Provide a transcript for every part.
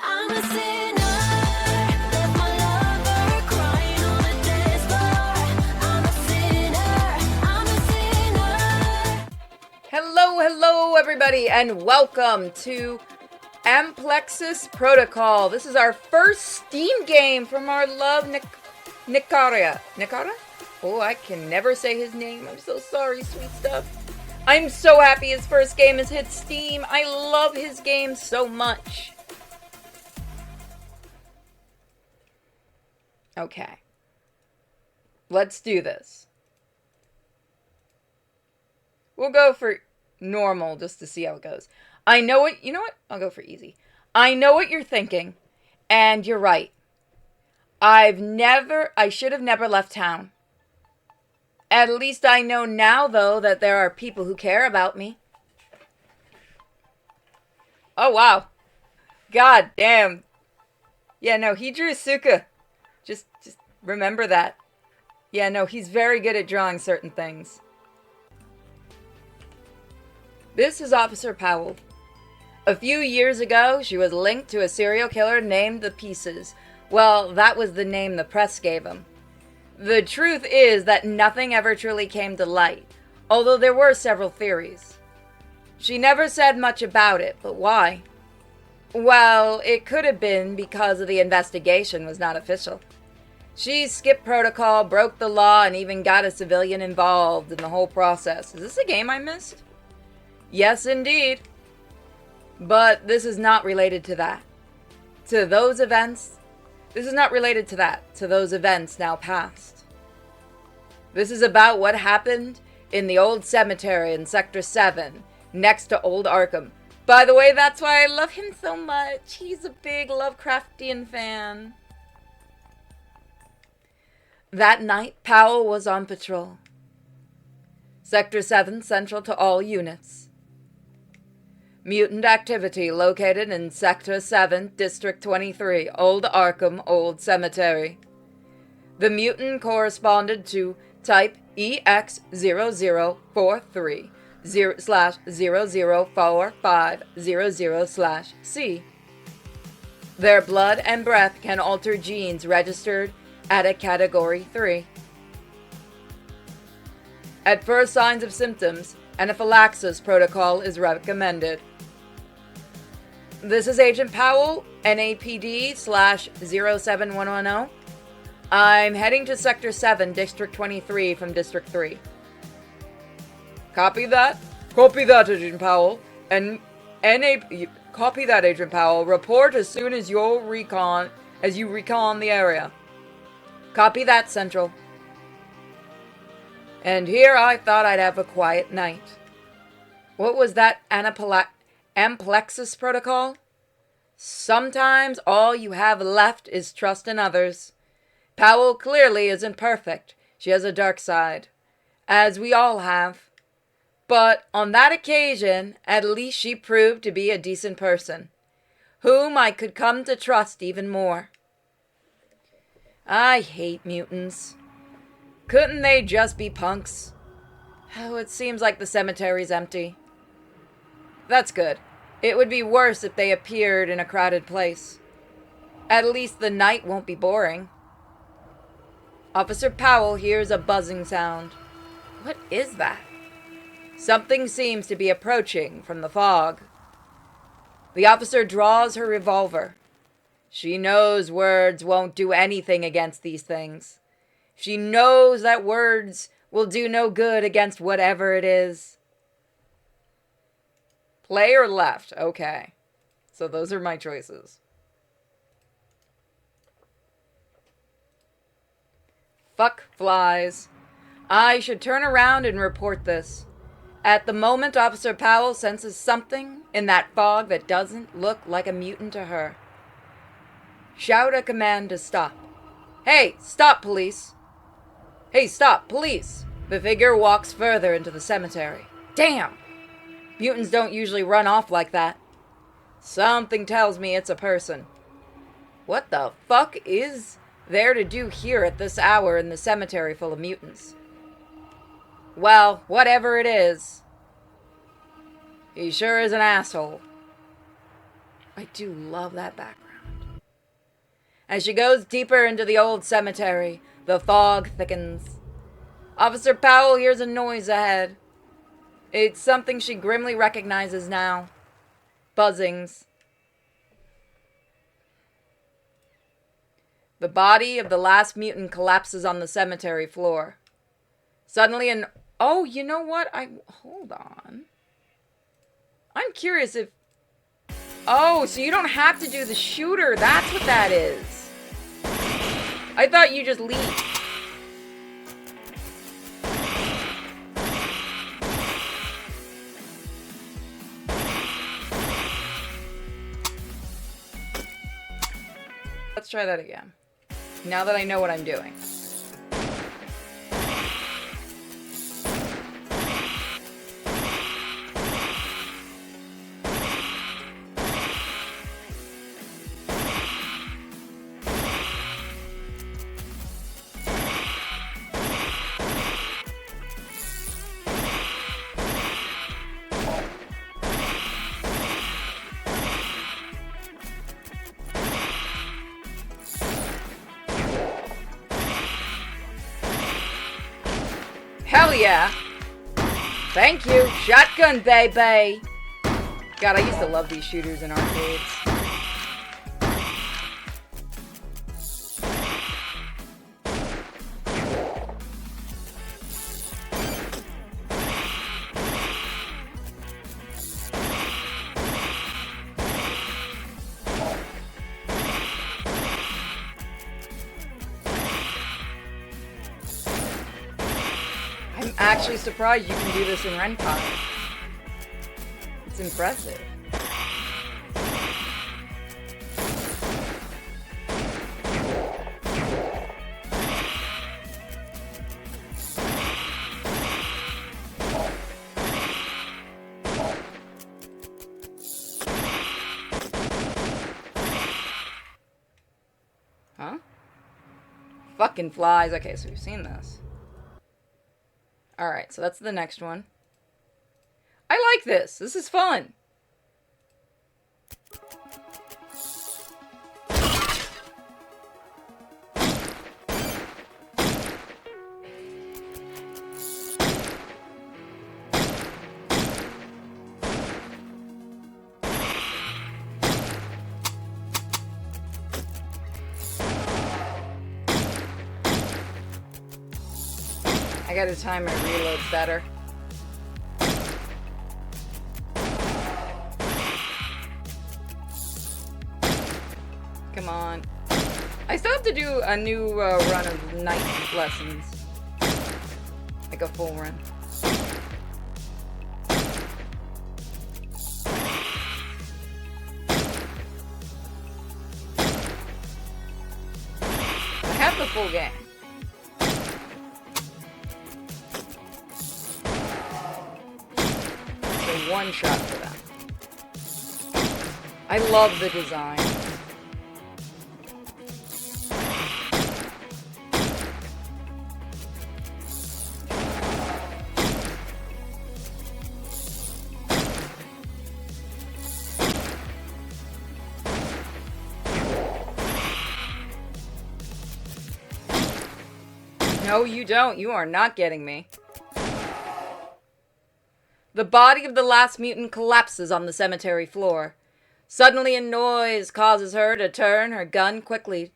I'm a sinner, left my lover crying on the dance floor. I'm a sinner, I'm a sinner. Hello, everybody, and welcome to Amplexus Protocol. This is our first Steam game from our love Nicara. Nicara? Oh, I can never say his name. I'm so sorry, sweet stuff. I'm so happy his first game has hit Steam. I love his game so much. Okay. Let's do this. We'll go for normal just to see how it goes. I know what, you know what? I'll go for easy. I know what you're thinking, and you're right. I should have never left town. At least I know now, though, that there are people who care about me. Oh, wow. God damn. Yeah, no, he drew Suka. Just remember that. Yeah, no, he's very good at drawing certain things. This is Officer Powell. A few years ago, she was linked to a serial killer named The Pieces. Well, that was the name the press gave him. The truth is that nothing ever truly came to light, although there were several theories. She never said much about it, but why? Well, it could have been because the investigation was not official. She skipped protocol, broke the law, and even got a civilian involved in the whole process. Is this a game I missed? Yes, indeed. But this is not related to that. To those events. This is not related to that. To those events now past. This is about what happened in the old cemetery in Sector 7, next to Old Arkham. By the way, that's why I love him so much. He's a big Lovecraftian fan. That night, Powell was on patrol. Sector 7 central to all units. Mutant activity located in Sector 7, District 23, Old Arkham, Old Cemetery. The mutant corresponded to type EX0043 /004500/C. Their blood and breath can alter genes registered at a Category 3. At first signs of symptoms, anaphylaxis protocol is recommended. This is Agent Powell, NAPD/07110. I'm heading to Sector 7, District 23 from District 3. Copy that? Copy that, Agent Powell. And copy that, Agent Powell. Report as soon as you recon the area. Copy that, Central. And here I thought I'd have a quiet night. What was that Amplexus protocol? Sometimes all you have left is trust in others. Powell clearly isn't perfect. She has a dark side, as we all have. But on that occasion, at least she proved to be a decent person, whom I could come to trust even more. I hate mutants. Couldn't they just be punks? Oh, it seems like the cemetery's empty. That's good. It would be worse if they appeared in a crowded place. At least the night won't be boring. Officer Powell hears a buzzing sound. What is that? Something seems to be approaching from the fog. The officer draws her revolver. She knows words won't do anything against these things. She knows that words will do no good against whatever it is. Play or left? Okay. So those are my choices. Fuck flies. I should turn around and report this. At the moment, Officer Powell senses something in that fog that doesn't look like a mutant to her. Shout a command to stop. Hey, stop, police! Hey, stop, police! The figure walks further into the cemetery. Damn! Mutants don't usually run off like that. Something tells me it's a person. What the fuck is there to do here at this hour in the cemetery full of mutants? Well, whatever it is, he sure is an asshole. I do love that background. As she goes deeper into the old cemetery, the fog thickens. Officer Powell hears a noise ahead. It's something she grimly recognizes now. Buzzings. The body of the last mutant collapses on the cemetery floor. Suddenly oh, you know what? Hold on. I'm curious if... Oh, so you don't have to do the shooter. That's what that is. I thought you just leave. Let's try that again. Now that I know what I'm doing. Hell yeah! Thank you! Shotgun, baby! God, I used to love these shooters in arcades. I'm actually surprised you can do this in Renkai. It's impressive. Huh? Fucking flies. Okay, so we've seen this. Alright, so that's the next one. I like this. This is fun. I gotta time my reloads better. Come on. I still have to do a new run of night lessons. Like a full run. I have the full game. One shot for them. I love the design. No, you don't. You are not getting me. The body of the last mutant collapses on the cemetery floor. Suddenly a noise causes her to turn her gun quickly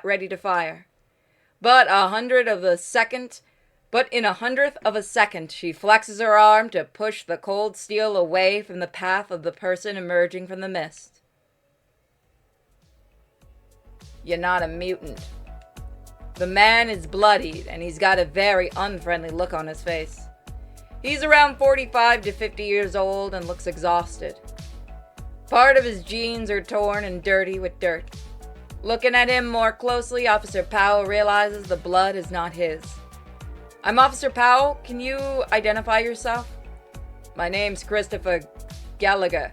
ready to fire. But in a hundredth of a second, she flexes her arm to push the cold steel away from the path of the person emerging from the mist. You're not a mutant. The man is bloodied, and he's got a very unfriendly look on his face. He's around 45 to 50 years old and looks exhausted. Part of his jeans are torn and dirty with dirt. Looking at him more closely, Officer Powell realizes the blood is not his. I'm Officer Powell. Can you identify yourself? My name's Christopher Gallagher.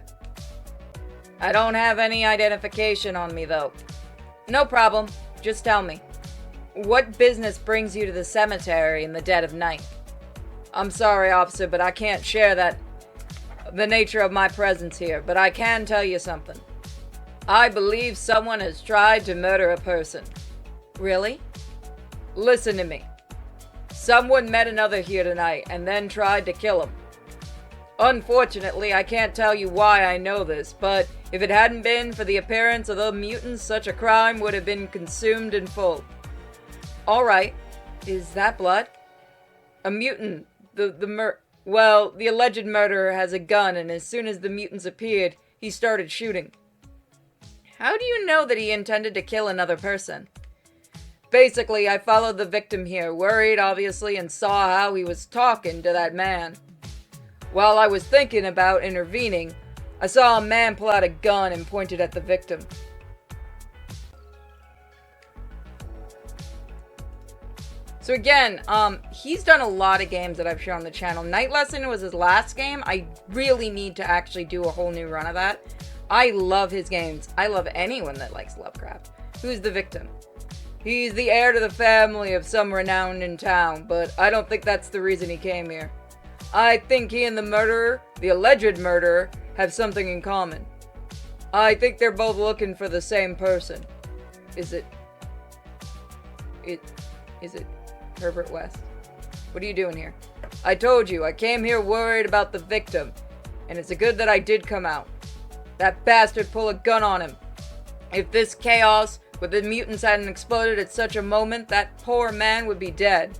I don't have any identification on me, though. No problem. Just tell me. What business brings you to the cemetery in the dead of night? I'm sorry, officer, but I can't share the nature of my presence here, but I can tell you something. I believe someone has tried to murder a person. Really? Listen to me. Someone met another here tonight and then tried to kill him. Unfortunately, I can't tell you why I know this, but if it hadn't been for the appearance of the mutants, such a crime would have been consumed in full. Alright. Is that blood? A mutant. The alleged murderer has a gun, and as soon as the mutants appeared, he started shooting. How do you know that he intended to kill another person? Basically, I followed the victim here, worried obviously, and saw how he was talking to that man. While I was thinking about intervening, I saw a man pull out a gun and point it at the victim. So again, he's done a lot of games that I've shown on the channel. Night Lesson was his last game. I really need to actually do a whole new run of that. I love his games. I love anyone that likes Lovecraft. Who's the victim? He's the heir to the family of some renown in town, but I don't think that's the reason he came here. I think he and the murderer, the alleged murderer, have something in common. I think they're both looking for the same person. Is it Herbert West? What are you doing here? I told you, I came here worried about the victim, and it's a good that I did come out. That bastard pulled a gun on him. If this chaos with the mutants hadn't exploded at such a moment, that poor man would be dead.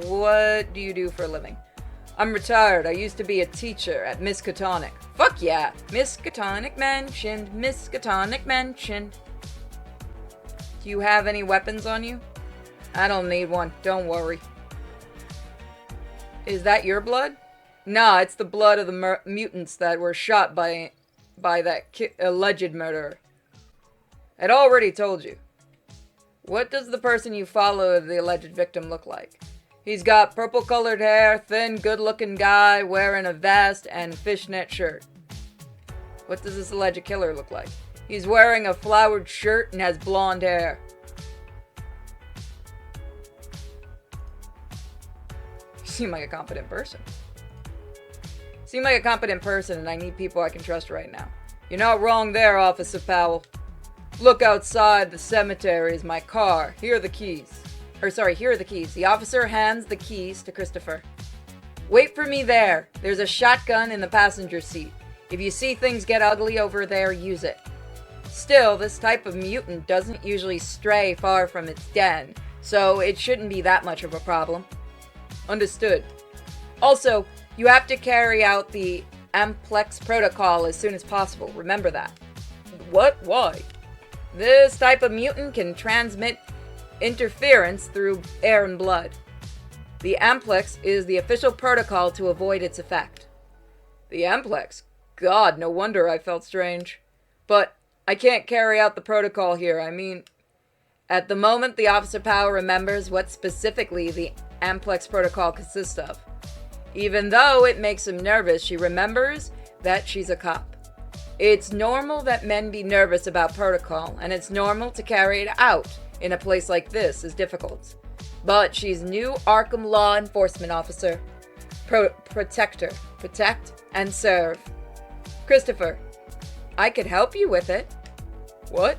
What do you do for a living? I'm retired. I used to be a teacher at Miskatonic. Fuck yeah! Miskatonic mentioned. Miskatonic mentioned. Do you have any weapons on you? I don't need one. Don't worry. Is that your blood? Nah, it's the blood of the mutants that were shot by that alleged murderer. I'd already told you. What does the person you follow the alleged victim look like? He's got purple-colored hair, thin, good-looking guy wearing a vest and fishnet shirt. What does this alleged killer look like? He's wearing a flowered shirt and has blonde hair. You seem like a competent person. Seem like a competent person, and I need people I can trust right now. You're not wrong there, Officer Powell. Look outside the cemetery is my car. Here are the keys. Here are the keys. The officer hands the keys to Christopher. Wait for me there. There's a shotgun in the passenger seat. If you see things get ugly over there, use it. Still, this type of mutant doesn't usually stray far from its den, so it shouldn't be that much of a problem. Understood. Also, you have to carry out the Amplexus protocol as soon as possible. Remember that. What? Why? This type of mutant can transmit interference through air and blood. The Amplexus is the official protocol to avoid its effect. The Amplexus? God, no wonder I felt strange. But I can't carry out the protocol here. I mean, at the moment the Officer Powell remembers what specifically the Amplexus protocol consists of. Even though it makes him nervous, she remembers that she's a cop. It's normal that men be nervous about protocol, and it's normal to carry it out in a place like this is difficult. But she's new Arkham law enforcement officer. Protector. Protect and serve. Christopher, I could help you with it. What?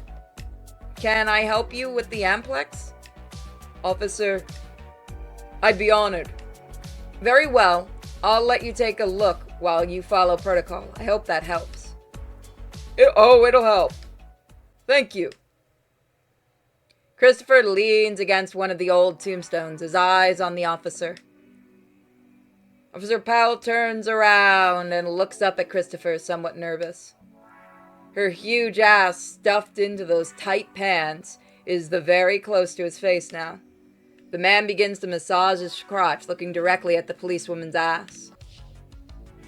Can I help you with the Amplexus? Officer, I'd be honored. Very well. I'll let you take a look while you follow protocol. I hope that helps. It'll help. Thank you. Christopher leans against one of the old tombstones, his eyes on the officer. Officer Powell turns around and looks up at Christopher, somewhat nervous. Her huge ass stuffed into those tight pants is very close to his face now. The man begins to massage his crotch, looking directly at the policewoman's ass.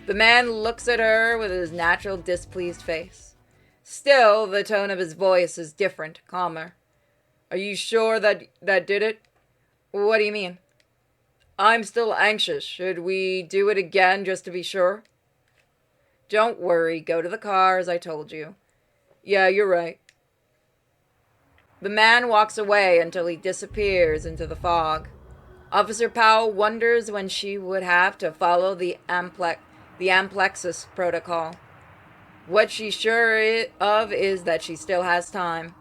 The man looks at her with his natural displeased face. Still, the tone of his voice is different, calmer. Are you sure that did it? What do you mean? I'm still anxious. Should we do it again just to be sure? Don't worry. Go to the car, as I told you. Yeah, you're right. The man walks away until he disappears into the fog. Officer Powell wonders when she would have to follow the Amplexus protocol. What she's sure of is that she still has time.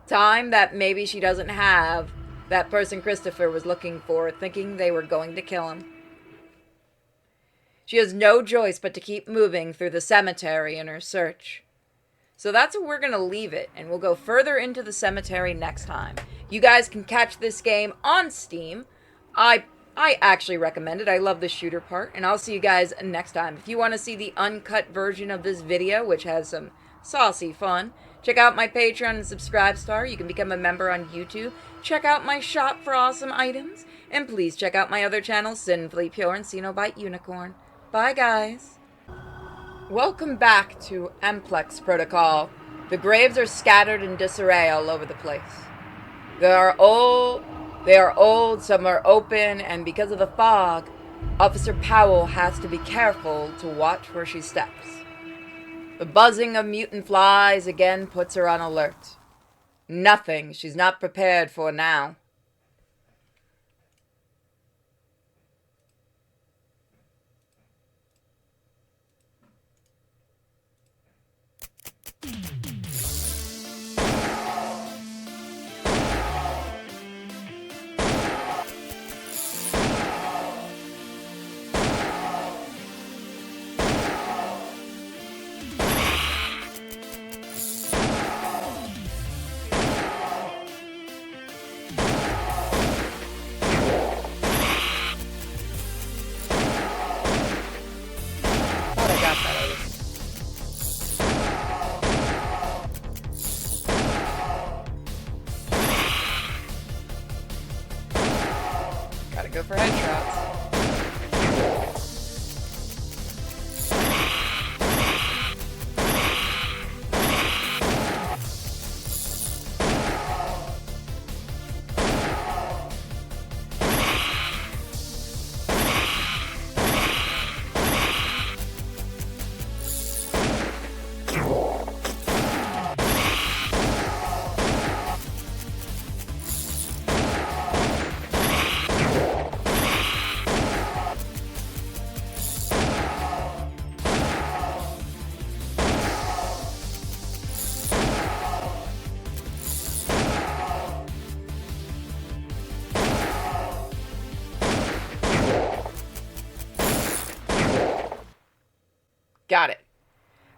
Time that maybe she doesn't have that person Christopher was looking for, thinking they were going to kill him. She has no choice but to keep moving through the cemetery in her search. So that's where we're going to leave it, and we'll go further into the cemetery next time. You guys can catch this game on Steam. I actually recommend it. I love the shooter part, and I'll see you guys next time. If you want to see the uncut version of this video, which has some saucy fun, check out my Patreon and Subscribe Star. You can become a member on YouTube. Check out my shop for awesome items, and please check out my other channels, Sinfully Pure and Cenobite Unicorn. Bye, guys. Welcome back to Amplexus Protocol. The graves are scattered in disarray all over the place. They are old, some are open, and because of the fog, Officer Powell has to be careful to watch where she steps. The buzzing of mutant flies again puts her on alert. Nothing she's not prepared for now. Gotta go for headshots. Got it.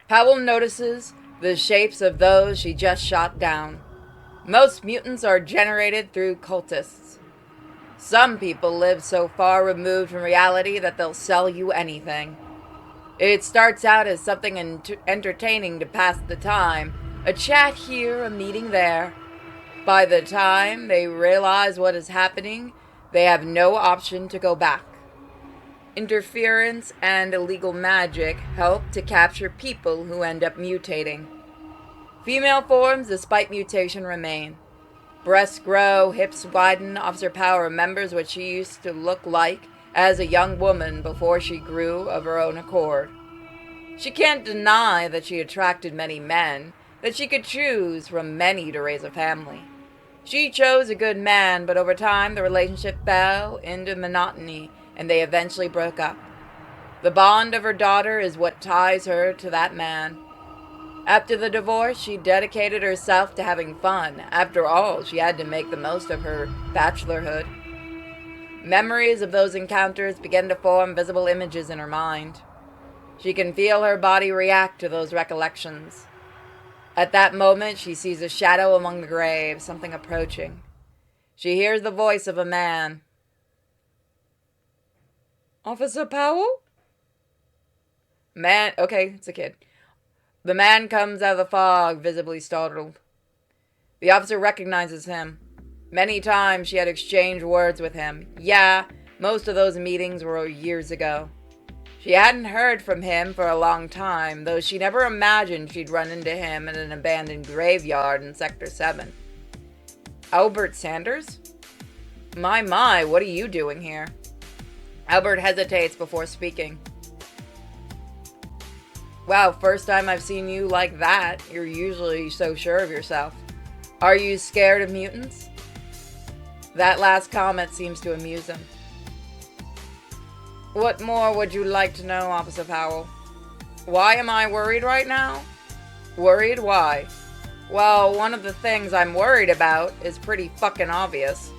Powell notices the shapes of those she just shot down. Most mutants are generated through cultists. Some people live so far removed from reality that they'll sell you anything. It starts out as something entertaining to pass the time, a chat here, a meeting there. By the time they realize what is happening, they have no option to go back. Interference and illegal magic help to capture people who end up mutating. Female forms, despite mutation, remain. Breasts grow, hips widen. Officer Powell remembers what she used to look like as a young woman before she grew of her own accord. She can't deny that she attracted many men, that she could choose from many to raise a family. She chose a good man, but over time the relationship fell into monotony, and they eventually broke up. The bond of her daughter is what ties her to that man. After the divorce, she dedicated herself to having fun. After all, she had to make the most of her bachelorhood. Memories of those encounters began to form visible images in her mind. She can feel her body react to those recollections. At that moment, she sees a shadow among the graves, something approaching. She hears the voice of a man. Officer Powell? Man, okay, it's a kid. The man comes out of the fog, visibly startled. The officer recognizes him. Many times she had exchanged words with him. Yeah, most of those meetings were years ago. She hadn't heard from him for a long time, though she never imagined she'd run into him in an abandoned graveyard in Sector 7. Albert Sanders? My, what are you doing here? Albert hesitates before speaking. Wow, first time I've seen you like that. You're usually so sure of yourself. Are you scared of mutants? That last comment seems to amuse him. What more would you like to know, Officer Powell? Why am I worried right now? Worried? Why? Well, one of the things I'm worried about is pretty fucking obvious.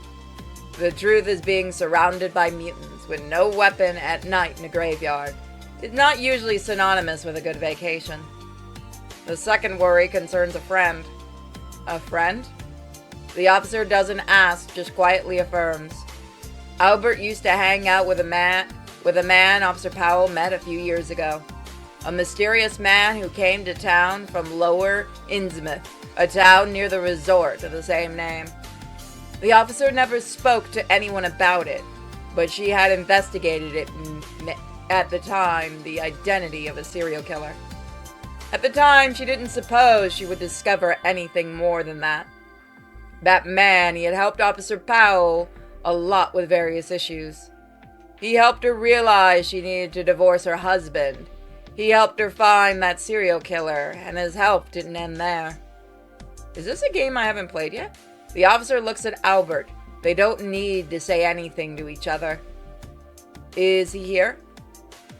The truth is being surrounded by mutants with no weapon at night in a graveyard is not usually synonymous with a good vacation. The second worry concerns a friend. A friend? The officer doesn't ask, just quietly affirms. Albert used to hang out with a man Officer Powell met a few years ago. A mysterious man who came to town from Lower Innsmouth, a town near the resort of the same name. The officer never spoke to anyone about it, but she had investigated it at the time, the identity of a serial killer. At the time, she didn't suppose she would discover anything more than that. That man, he had helped Officer Powell a lot with various issues. He helped her realize she needed to divorce her husband. He helped her find that serial killer, and his help didn't end there. Is this a game I haven't played yet? The officer looks at Albert. They don't need to say anything to each other. Is he here?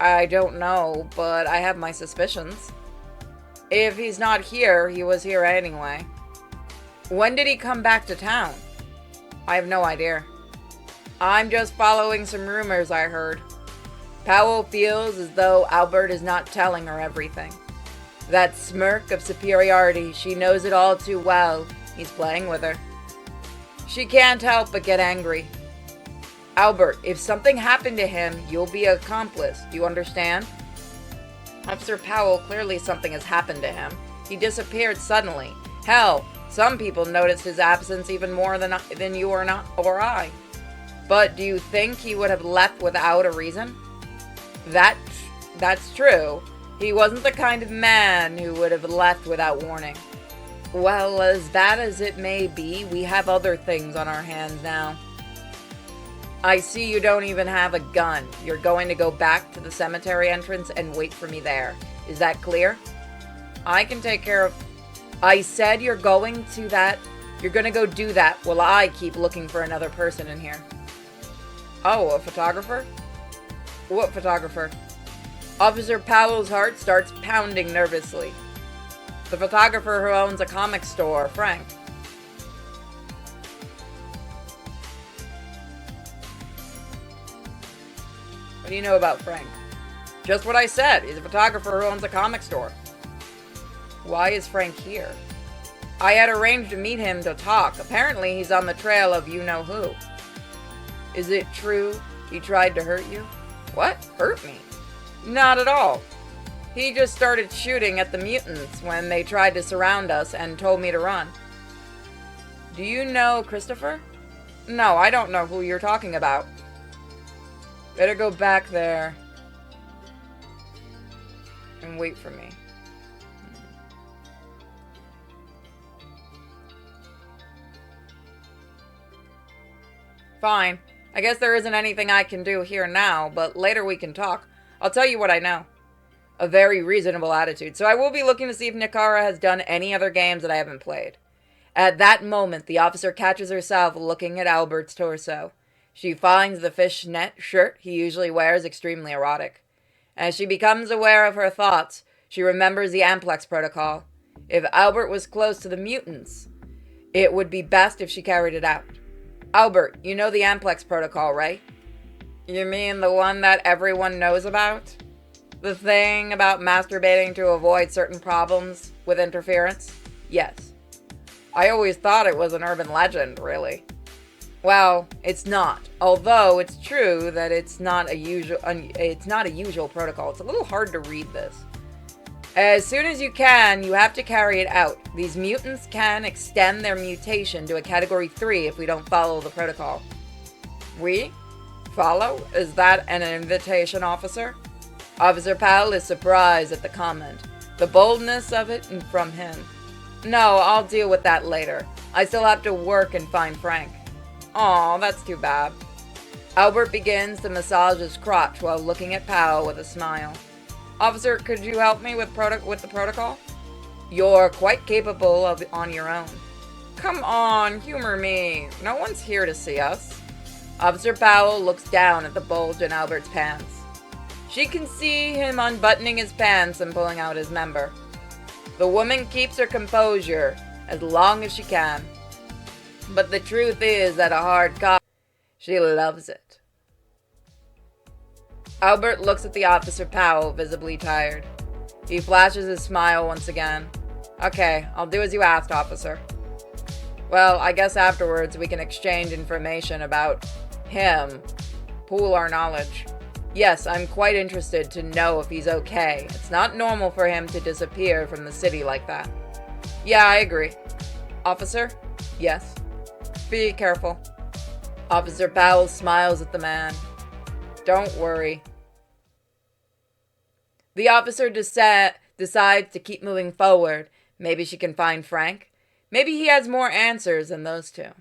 I don't know, but I have my suspicions. If he's not here, he was here anyway. When did he come back to town? I have no idea. I'm just following some rumors I heard. Powell feels as though Albert is not telling her everything. That smirk of superiority, she knows it all too well. He's playing with her. She can't help but get angry. Albert, if something happened to him, you'll be an accomplice. Do you understand? Officer Powell, clearly something has happened to him. He disappeared suddenly. Hell, some people noticed his absence even more than you or I. But do you think he would have left without a reason? That's true. He wasn't the kind of man who would have left without warning. Well, as bad as it may be, we have other things on our hands now. I see you don't even have a gun. You're going to go back to the cemetery entrance and wait for me there. Is that clear? I can take care of... I said you're going to that... You're gonna go do that while I keep looking for another person in here. Oh, a photographer? What photographer? Officer Powell's heart starts pounding nervously. The photographer who owns a comic store, Frank. What do you know about Frank? Just what I said. He's a photographer who owns a comic store. Why is Frank here? I had arranged to meet him to talk. Apparently he's on the trail of you-know-who. Is it true he tried to hurt you? What? Hurt me? Not at all. He just started shooting at the mutants when they tried to surround us and told me to run. Do you know Christopher? No, I don't know who you're talking about. Better go back there and wait for me. Fine. I guess there isn't anything I can do here now, but later we can talk. I'll tell you what I know. A very reasonable attitude. So I will be looking to see if Nikara has done any other games that I haven't played. At that moment, the officer catches herself looking at Albert's torso. She finds the fishnet shirt he usually wears extremely erotic. As she becomes aware of her thoughts, she remembers the Amplexus protocol. If Albert was close to the mutants, it would be best if she carried it out. Albert, you know the Amplexus protocol, right? You mean the one that everyone knows about? The thing about masturbating to avoid certain problems with interference? Yes. I always thought it was an urban legend, really. Well, it's not. Although it's true that it's not a usual protocol. It's a little hard to read this. As soon as you can, you have to carry it out. These mutants can extend their mutation to a Category 3 if we don't follow the protocol. We? Follow? Is that an invitation, officer? Officer Powell is surprised at the comment. The boldness of it from him. No, I'll deal with that later. I still have to work and find Frank. Aw, that's too bad. Albert begins to massage his crotch while looking at Powell with a smile. Officer, could you help me with the protocol? You're quite capable of on your own. Come on, humor me. No one's here to see us. Officer Powell looks down at the bulge in Albert's pants. She can see him unbuttoning his pants and pulling out his member. The woman keeps her composure as long as she can. But the truth is that a hard cop, she loves it. Albert looks at the Officer Powell, visibly tired. He flashes his smile once again. Okay, I'll do as you asked, officer. Well, I guess afterwards we can exchange information about him. Pool our knowledge. Yes, I'm quite interested to know if he's okay. It's not normal for him to disappear from the city like that. Yeah, I agree. Officer? Yes. Be careful. Officer Powell smiles at the man. Don't worry. The officer decides to keep moving forward. Maybe she can find Frank. Maybe he has more answers than those two.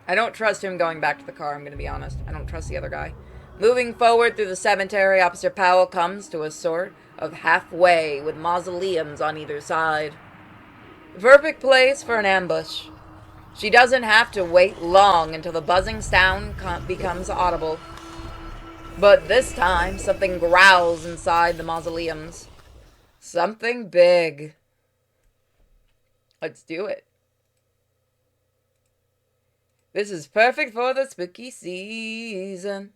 I don't trust him going back to the car, I'm going to be honest. I don't trust the other guy. Moving forward through the cemetery, Officer Powell comes to a sort of halfway with mausoleums on either side. The perfect place for an ambush. She doesn't have to wait long until the buzzing sound becomes audible. But this time, something growls inside the mausoleums. Something big. Let's do it. This is perfect for the spooky season.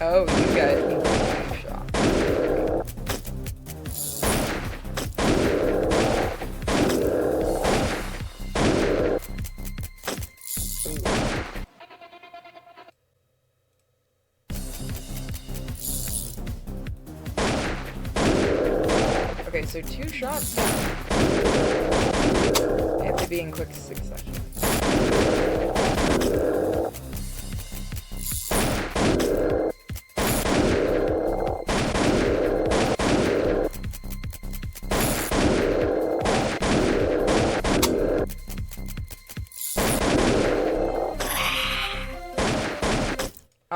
Oh, you guys need to shot. Okay, so 2 shots down. They have to be in quick succession.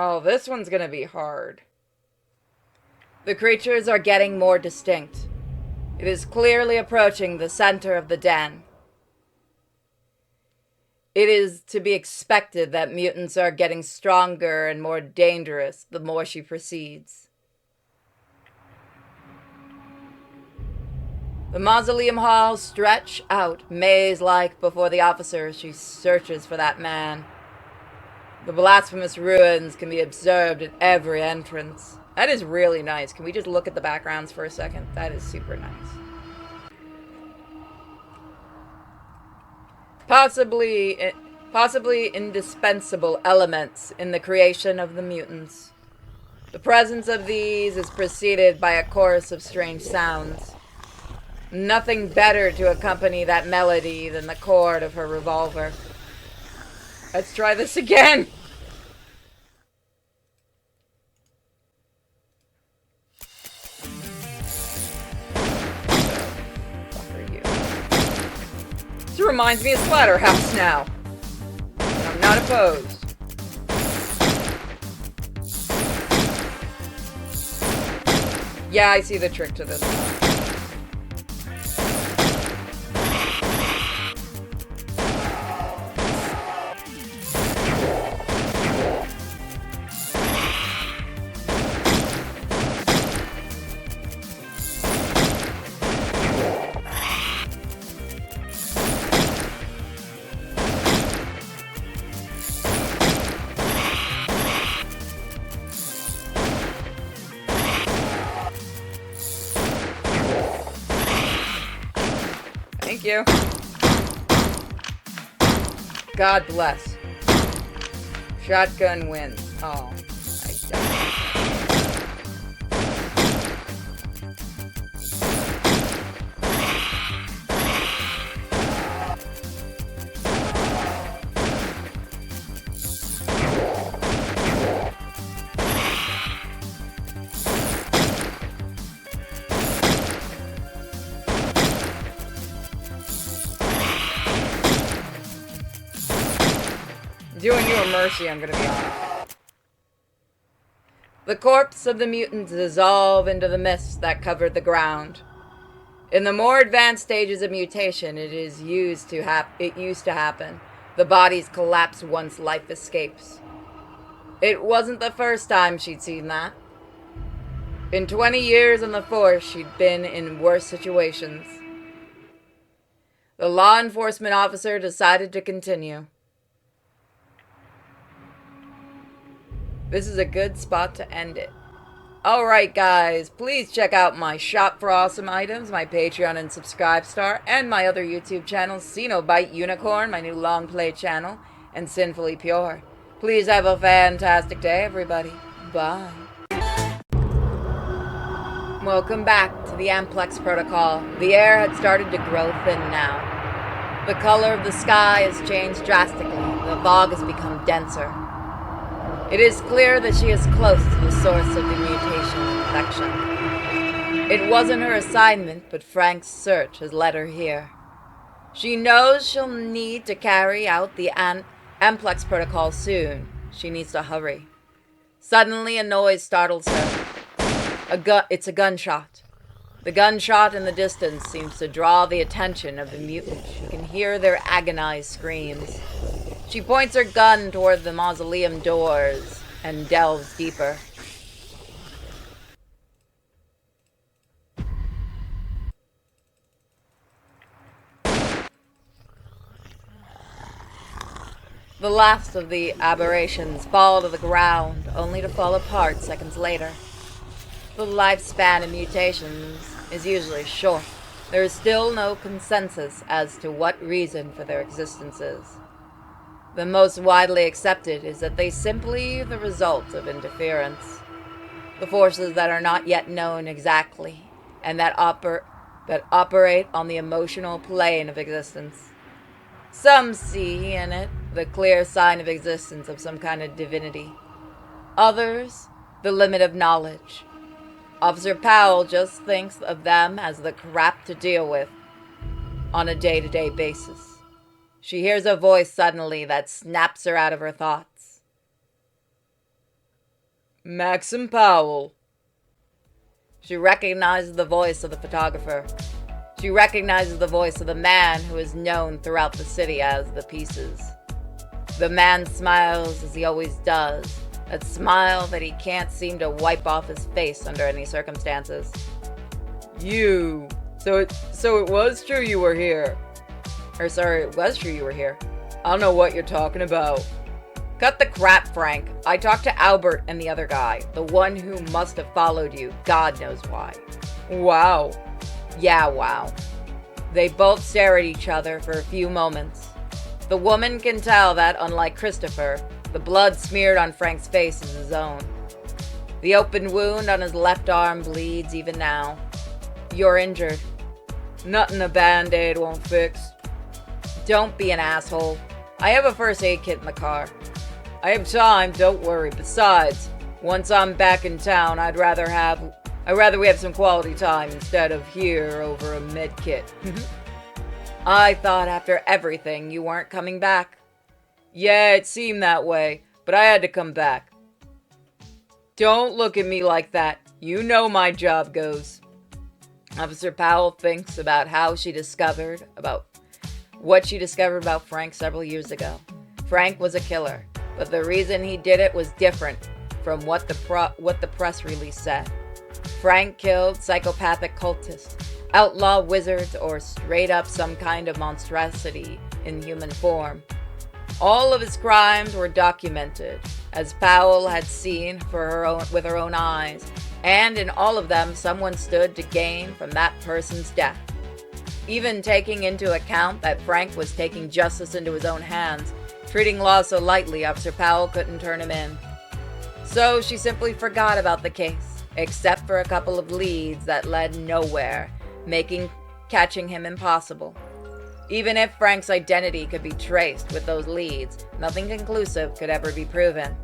Oh, this one's gonna be hard. The creatures are getting more distinct. It is clearly approaching the center of the den. It is to be expected that mutants are getting stronger and more dangerous the more she proceeds. The mausoleum halls stretch out maze-like before the officer as she searches for that man. The blasphemous ruins can be observed at every entrance. That is really nice. Can we just look at the backgrounds for a second? That is super nice. Possibly indispensable elements in the creation of the mutants. The presence of these is preceded by a chorus of strange sounds. Nothing better to accompany that melody than the chord of her revolver. Let's try this again! This reminds me of Splatterhouse now. And I'm not opposed. Yeah, I see the trick to this one. Thank you. God bless. Shotgun wins. Oh, I died. Doing you a mercy, I'm gonna be honest. The corpse of the mutants dissolve into the mist that covered the ground. In the more advanced stages of mutation, it used to happen. The bodies collapse once life escapes. It wasn't the first time she'd seen that. In 20 years on the force, she'd been in worse situations. The law enforcement officer decided to continue. This is a good spot to end it. Alright guys, please check out my shop for awesome items, my Patreon and Subscribestar, and my other YouTube channels, Cenobite Unicorn, my new long play channel, and Sinfully Pure. Please have a fantastic day, everybody. Bye. Welcome back to the Amplexus protocol. The air had started to grow thin now. The color of the sky has changed drastically. The fog has become denser. It is clear that she is close to the source of the mutation infection. It wasn't her assignment, but Frank's search has led her here. She knows she'll need to carry out the Amplexus protocol soon. She needs to hurry. Suddenly, a noise startles her. It's a gunshot. The gunshot in the distance seems to draw the attention of the mutants. She can hear their agonized screams. She points her gun toward the mausoleum doors and delves deeper. The last of the aberrations fall to the ground, only to fall apart seconds later. The lifespan of mutations is usually short. There is still no consensus as to what reason for their existence is. The most widely accepted is that they simply the result of interference. The forces that are not yet known exactly, and that operate on the emotional plane of existence. Some see in it the clear sign of existence of some kind of divinity. Others, the limit of knowledge. Officer Powell just thinks of them as the crap to deal with on a day-to-day basis. She hears a voice suddenly that snaps her out of her thoughts. Maxim Powell. She recognizes the voice of the photographer. She recognizes the voice of the man who is known throughout the city as the Pieces. The man smiles as he always does, that smile that he can't seem to wipe off his face under any circumstances. You. So it was true you were here. It was true you were here. I don't know what you're talking about. Cut the crap, Frank. I talked to Albert and the other guy. The one who must have followed you. God knows why. Wow. Yeah, wow. They both stare at each other for a few moments. The woman can tell that, unlike Christopher, the blood smeared on Frank's face is his own. The open wound on his left arm bleeds even now. You're injured. Nothing a band-aid won't fix. Don't be an asshole. I have a first aid kit in the car. I have time, don't worry. Besides, once I'm back in town, I'd rather we have some quality time instead of here over a med kit. I thought after everything you weren't coming back. Yeah, it seemed that way, but I had to come back. Don't look at me like that. You know my job goes. Officer Powell thinks about what she discovered about Frank several years ago. Frank was a killer, but the reason he did it was different from what the press release said. Frank killed psychopathic cultists, outlaw wizards, or straight up some kind of monstrosity in human form. All of his crimes were documented, as Powell had seen with her own eyes, and in all of them someone stood to gain from that person's death. Even taking into account that Frank was taking justice into his own hands, treating law so lightly, Officer Powell couldn't turn him in. So she simply forgot about the case, except for a couple of leads that led nowhere, making catching him impossible. Even if Frank's identity could be traced with those leads, nothing conclusive could ever be proven.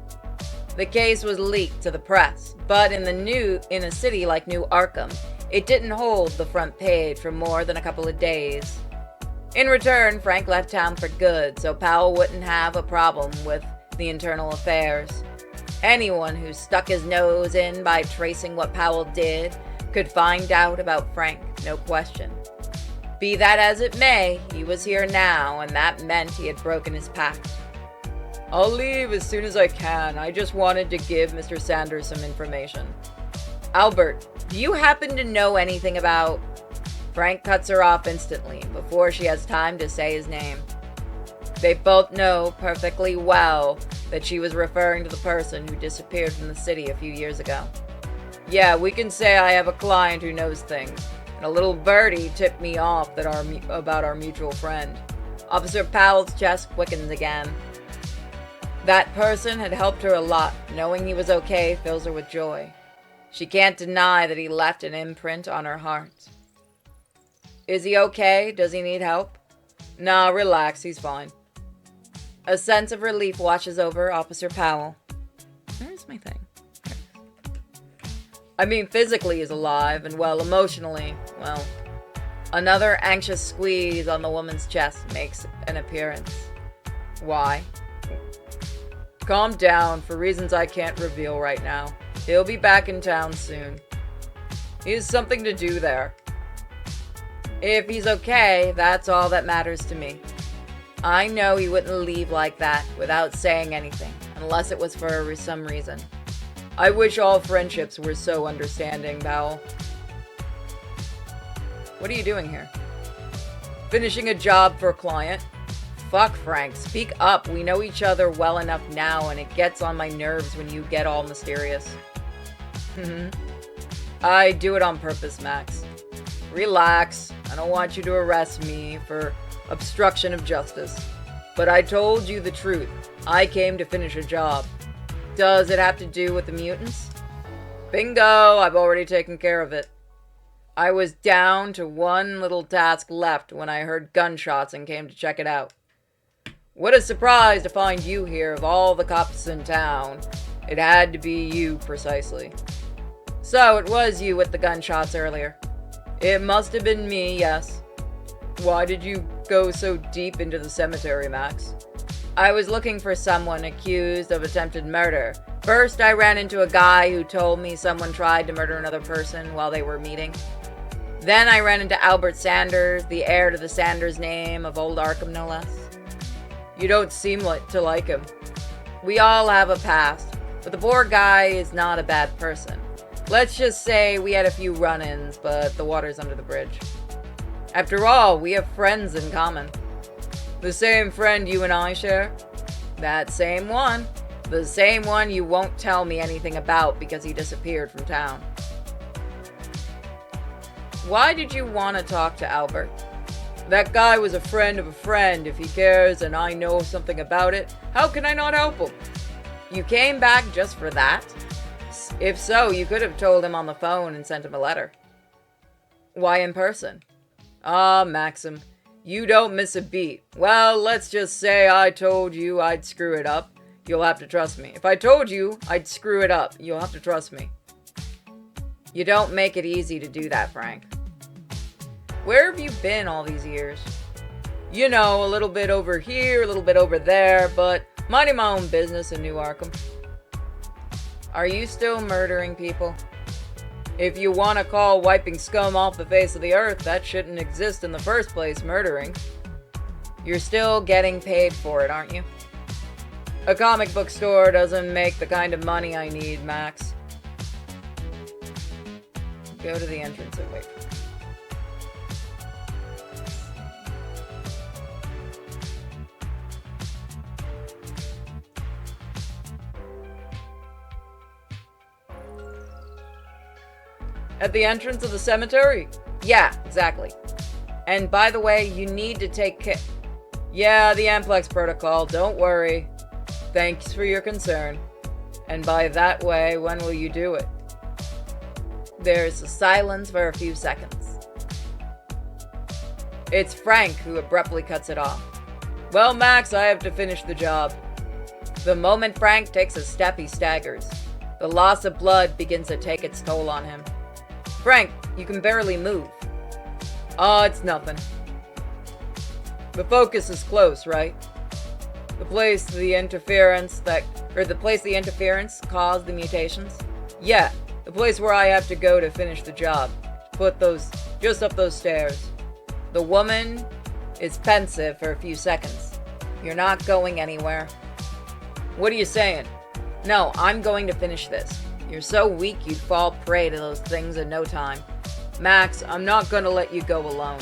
The case was leaked to the press, but in a city like New Arkham, it didn't hold the front page for more than a couple of days. In return, Frank left town for good, so Powell wouldn't have a problem with the internal affairs. Anyone who stuck his nose in by tracing what Powell did could find out about Frank, no question. Be that as it may, he was here now, and that meant he had broken his pact. I'll leave as soon as I can. I just wanted to give Mr. Sanders some information. Albert, do you happen to know anything about... Frank cuts her off instantly, before she has time to say his name. They both know perfectly well that she was referring to the person who disappeared from the city a few years ago. Yeah, we can say I have a client who knows things, and a little birdie tipped me off about our mutual friend. Officer Powell's chest quickens again. That person had helped her a lot. Knowing he was okay fills her with joy. She can't deny that he left an imprint on her heart. Is he okay? Does he need help? Nah, relax, he's fine. A sense of relief washes over Officer Powell. Where's my thing? I mean, physically he's alive, and well, emotionally, well. Another anxious squeeze on the woman's chest makes an appearance. Why? Calm down, for reasons I can't reveal right now. He'll be back in town soon. He has something to do there. If he's okay, that's all that matters to me. I know he wouldn't leave like that without saying anything, unless it was for some reason. I wish all friendships were so understanding, Powell. What are you doing here? Finishing a job for a client. Fuck, Frank, speak up. We know each other well enough now, and it gets on my nerves when you get all mysterious. I do it on purpose, Max. Relax. I don't want you to arrest me for obstruction of justice. But I told you the truth. I came to finish a job. Does it have to do with the mutants? Bingo! I've already taken care of it. I was down to one little task left when I heard gunshots and came to check it out. What a surprise to find you here of all the cops in town. It had to be you, precisely. So it was you with the gunshots earlier. It must have been me, yes. Why did you go so deep into the cemetery, Max? I was looking for someone accused of attempted murder. First, I ran into a guy who told me someone tried to murder another person while they were meeting. Then I ran into Albert Sanders, the heir to the Sanders name of old Arkham, no less. You don't seem to like him. We all have a past, but the poor guy is not a bad person. Let's just say we had a few run-ins, but the water's under the bridge. After all, we have friends in common. The same friend you and I share? That same one. The same one you won't tell me anything about because he disappeared from town. Why did you want to talk to Albert? That guy was a friend of a friend. If he cares and I know something about it, how can I not help him? You came back just for that? If so, you could have told him on the phone and sent him a letter. Why in person? Ah, Maxim, you don't miss a beat. Well, let's just say I told you I'd screw it up. You'll have to trust me. If I told you I'd screw it up, you'll have to trust me. You don't make it easy to do that, Frank. Where have you been all these years? You know, a little bit over here, a little bit over there, but minding my own business in New Arkham. Are you still murdering people? If you want to call wiping scum off the face of the earth, that shouldn't exist in the first place, murdering. You're still getting paid for it, aren't you? A comic book store doesn't make the kind of money I need, Max. Go to the entrance and wait. At the entrance of the cemetery? Yeah, exactly. And by the way, you need to take care... Yeah, the Amplexus protocol, don't worry. Thanks for your concern. And by that way, when will you do it? There's a silence for a few seconds. It's Frank who abruptly cuts it off. Well, Max, I have to finish the job. The moment Frank takes a step, he staggers. The loss of blood begins to take its toll on him. Frank, you can barely move. Oh, it's nothing. The focus is close, right? The place the interference caused the mutations? Yeah, the place where I have to go to finish the job. Put those, just up those stairs. The woman is pensive for a few seconds. You're not going anywhere. What are you saying? No, I'm going to finish this. You're so weak you'd fall prey to those things in no time. Max, I'm not gonna let you go alone.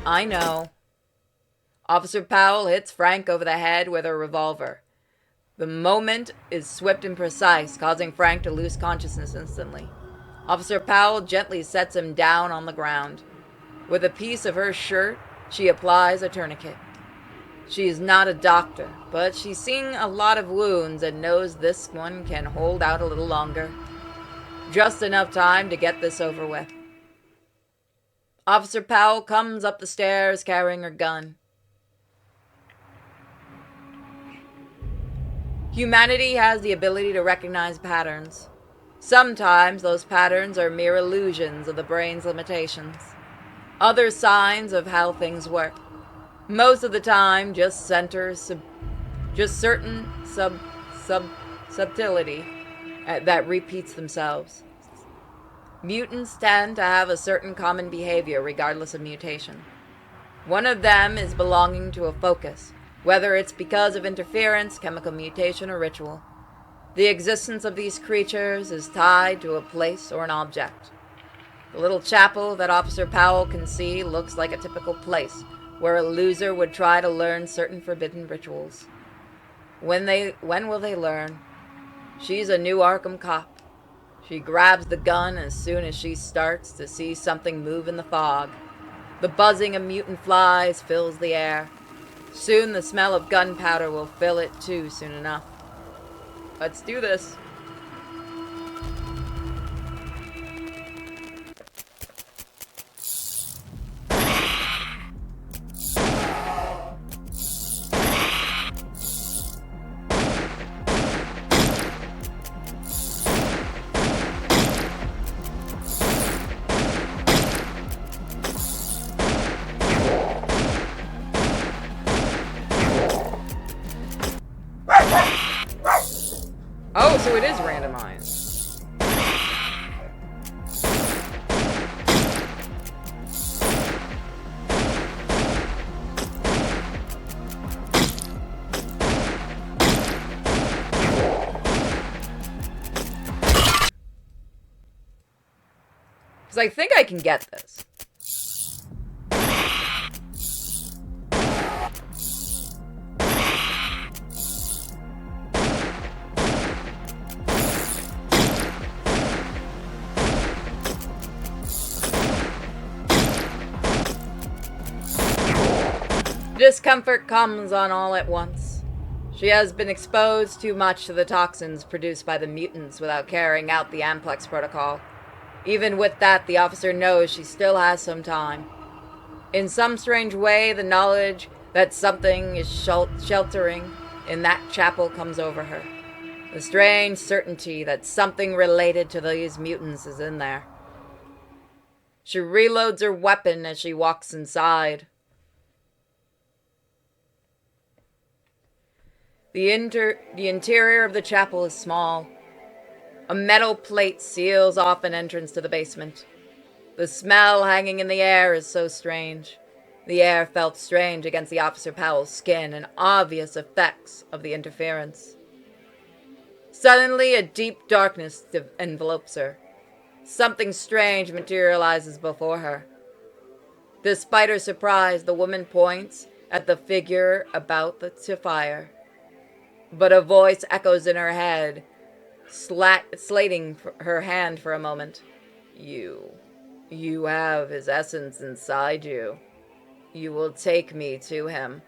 I know. Officer Powell hits Frank over the head with a revolver. The moment is swift and precise, causing Frank to lose consciousness instantly. Officer Powell gently sets him down on the ground. With a piece of her shirt, she applies a tourniquet. She is not a doctor, but she's seen a lot of wounds and knows this one can hold out a little longer. Just enough time to get this over with. Officer Powell comes up the stairs carrying her gun. Humanity has the ability to recognize patterns. Sometimes those patterns are mere illusions of the brain's limitations. Other signs of how things work. Most of the time, just certain subtlety that repeats themselves. Mutants tend to have a certain common behavior regardless of mutation. One of them is belonging to a focus, whether it's because of interference, chemical mutation, or ritual. The existence of these creatures is tied to a place or an object. The little chapel that Officer Powell can see looks like a typical place where a loser would try to learn certain forbidden rituals. When will they learn? She's a new Arkham cop. She grabs the gun as soon as she starts to see something move in the fog. The buzzing of mutant flies fills the air. Soon the smell of gunpowder will fill it too soon enough. Let's do this. Oh, so it is randomized. Because I think I can get this. Discomfort comes on all at once. She has been exposed too much to the toxins produced by the mutants without carrying out the Amplexus protocol. Even with that, the officer knows she still has some time. In some strange way, the knowledge that something is sheltering in that chapel comes over her. The strange certainty that something related to these mutants is in there. She reloads her weapon as she walks inside. The interior of the chapel is small. A metal plate seals off an entrance to the basement. The smell hanging in the air is so strange. The air felt strange against the Officer Powell's skin, and obvious effects of the interference. Suddenly, a deep darkness envelopes her. Something strange materializes before her. Despite her surprise, the woman points at the figure about to fire. But a voice echoes in her head, slating her hand for a moment. You have his essence inside you. You will take me to him.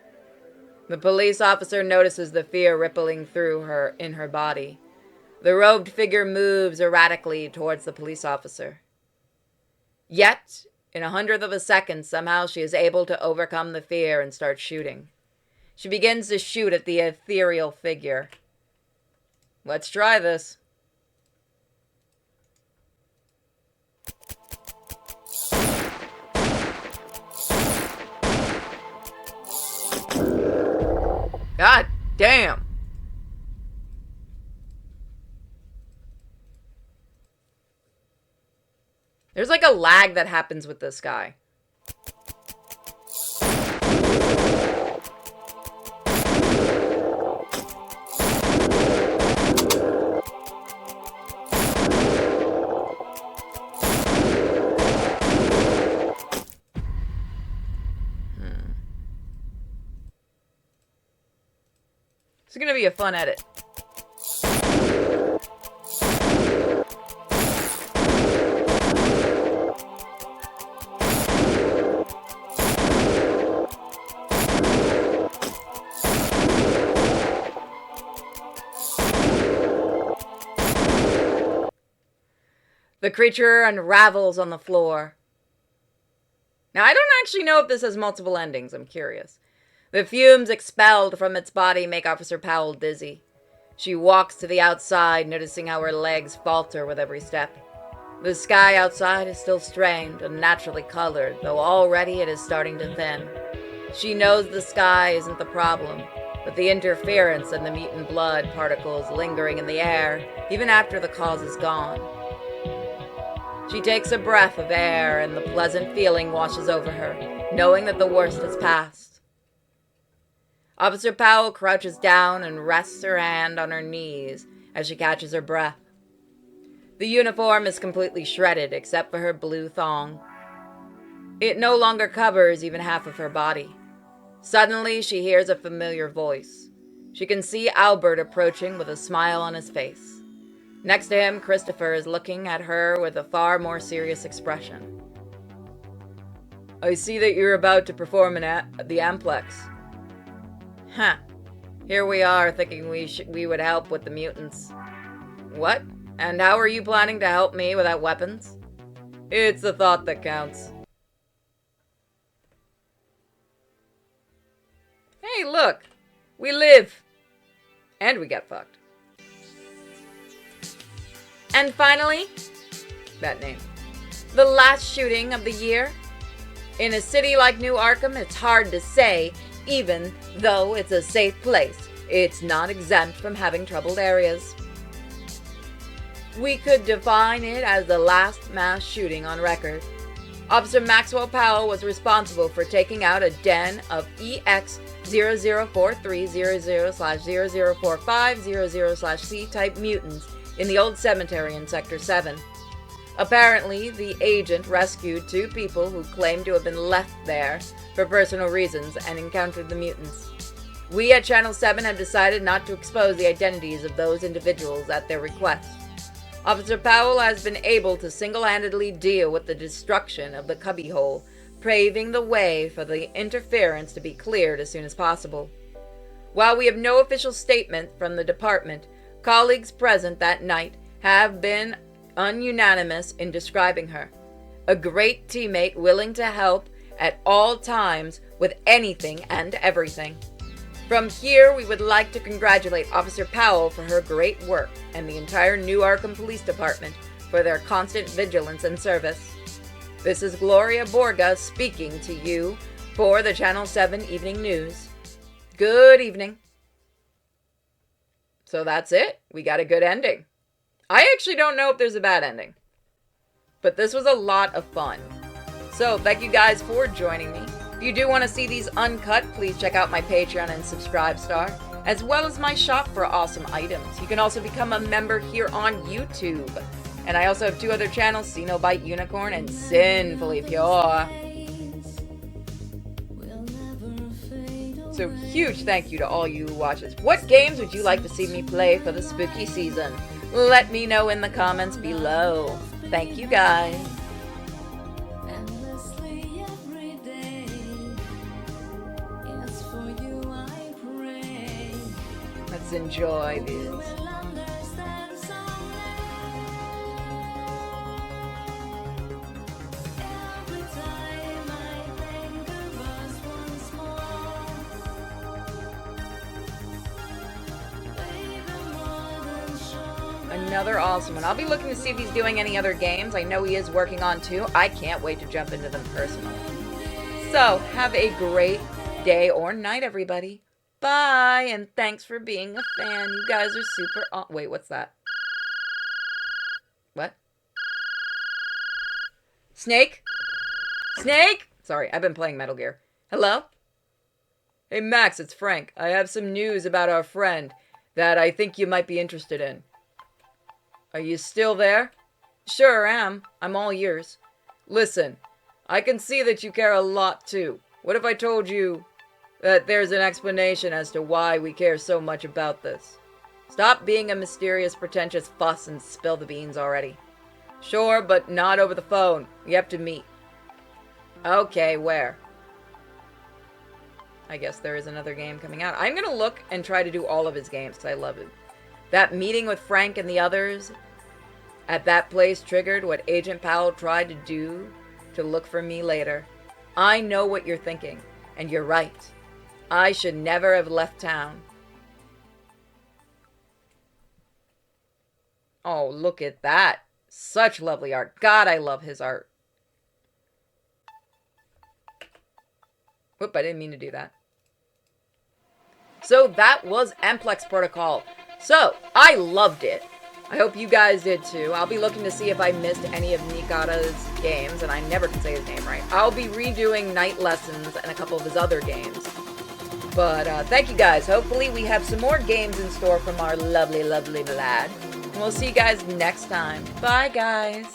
The police officer notices the fear rippling through her in her body. The robed figure moves erratically towards the police officer. Yet, in 1/100th of a second, somehow she is able to overcome the fear and start shooting. She begins to shoot at the ethereal figure. Let's try this. God damn. There's like a lag that happens with this guy. It's gonna be a fun edit. The creature unravels on the floor. Now, I don't actually know if this has multiple endings. I'm curious. The fumes expelled from its body make Officer Powell dizzy. She walks to the outside, noticing how her legs falter with every step. The sky outside is still strange and naturally colored, though already it is starting to thin. She knows the sky isn't the problem, but the interference and the mutant blood particles lingering in the air, even after the cause is gone. She takes a breath of air and the pleasant feeling washes over her, knowing that the worst has passed. Officer Powell crouches down and rests her hand on her knees as she catches her breath. The uniform is completely shredded except for her blue thong. It no longer covers even half of her body. Suddenly, she hears a familiar voice. She can see Albert approaching with a smile on his face. Next to him, Christopher is looking at her with a far more serious expression. I see that you're about to perform at the Amplex. Huh. Here we are thinking we would help with the mutants. What? And how are you planning to help me without weapons? It's the thought that counts. Hey, look! We live! And we get fucked. And finally, that name. The last shooting of the year. In a city like New Arkham, it's hard to say, even though it's a safe place, it's not exempt from having troubled areas. We could define it as the last mass shooting on record. Officer Maxwell Powell was responsible for taking out a den of EX 004300/004500/C type mutants in the old cemetery in Sector 7. Apparently, the agent rescued 2 people who claimed to have been left there for personal reasons and encountered the mutants. We at Channel 7 have decided not to expose the identities of those individuals at their request. Officer Powell has been able to single-handedly deal with the destruction of the cubbyhole, paving the way for the interference to be cleared as soon as possible. While we have no official statement from the department, colleagues present that night have been unanimous in describing her. A great teammate willing to help at all times with anything and everything. From here, we would like to congratulate Officer Powell for her great work and the entire New Arkham Police Department for their constant vigilance and service. This is Gloria Borga speaking to you for the Channel 7 Evening News. Good evening. So that's it. We got a good ending. I actually don't know if there's a bad ending. But this was a lot of fun. So thank you guys for joining me. If you do want to see these uncut, please check out my Patreon and Subscribe Star, as well as my shop for awesome items. You can also become a member here on YouTube. And I also have 2 other channels, Cenobite Unicorn and Sinfully Pure. So huge thank you to all you who watch this. What games would you like to see me play for the spooky season? Let me know in the comments below. Thank you guys. Endlessly every day. Yes, for you I pray. Let's enjoy You these. will understand someday. Every time I think of us once more, baby, more than sure. Another awesome one. I'll be looking to see if he's doing any other games. I know he is working on 2. I can't wait to jump into them personally. So, have a great day or night, everybody. Bye, and thanks for being a fan. You guys are super wait, what's that? What? Snake? Snake? Sorry, I've been playing Metal Gear. Hello? Hey, Max, it's Frank. I have some news about our friend that I think you might be interested in. Are you still there? Sure am. I'm all ears. Listen, I can see that you care a lot too. What if I told you that there's an explanation as to why we care so much about this. Stop being a mysterious, pretentious fuss and spill the beans already. Sure, but not over the phone. We have to meet. Okay, where? I guess there is another game coming out. I'm gonna look and try to do all of his games because I love it. That meeting with Frank and the others at that place triggered what Agent Powell tried to do to look for me later. I know what you're thinking, and you're right. I should never have left town. Oh, look at that. Such lovely art. God, I love his art. Whoop, I didn't mean to do that. So that was Amplexus Protocol. So, I loved it. I hope you guys did too. I'll be looking to see if I missed any of Nikata's games, and I never can say his name right. I'll be redoing Night Lessons and a couple of his other games. But thank you guys. Hopefully we have some more games in store from our lovely, lovely lad. And we'll see you guys next time. Bye, guys.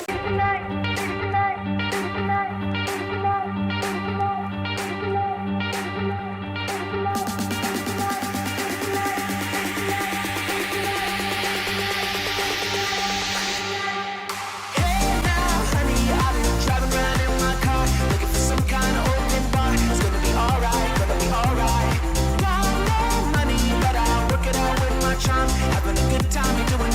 Having a good time, you're doing